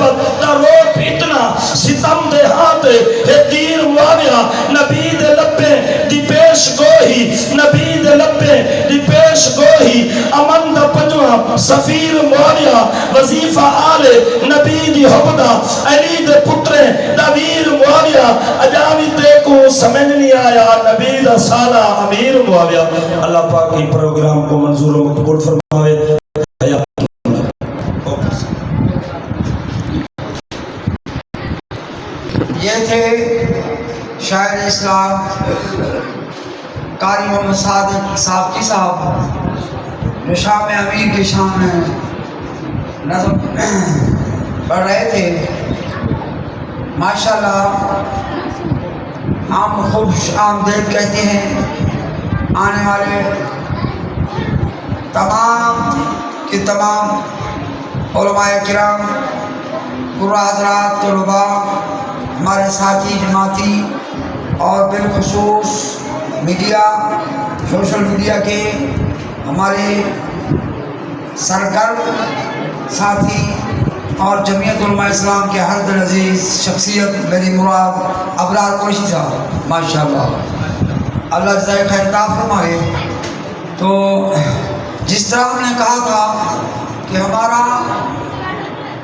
محبت دا رو پیتنا ستم دے ہاتھ اے دیر معاویہ نبی دے لبے دی پیش گوہی نبی دے لبے دی پیش گوہی امن دا پنجواں سفیر معاویہ وظیفہ آلے نبی دی حبدہ علی دے پترے نبیر معاویہ اجاوی تے کو سمجھ نہیں آیا نبی دا سالہ امیر معاویہ۔ اللہ پاک کی پروگرام کو منظور و مقبول فرماوے۔ یہ تھے شاعر اسلام قاری محمد صادق صاحب صاحب جو شام امیر کے شام میں نظم پڑھ رہے تھے۔ ماشاءاللہ ہم خوش آمدید کہتے ہیں آنے والے تمام کے تمام علماء کرام، قرآن حضرات، طلباء، ہمارے ساتھی جماعتی اور بالخصوص میڈیا، سوشل میڈیا کے ہمارے سرگرم ساتھی اور جمعیت علماء اسلام کے ہر دل عزیز شخصیت میری مراد ابرار قریشی صاحب، ماشاءاللہ اللہ جزائے خیر عطا فرمائے۔ تو جس طرح ہم نے کہا تھا کہ ہمارا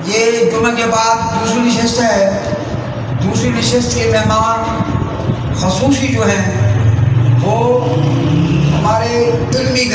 یہ جمعہ کے بعد دوسری نشست ہے، دوسری نشست کے مہمان خصوصی جو ہیں وہ ہمارے علمی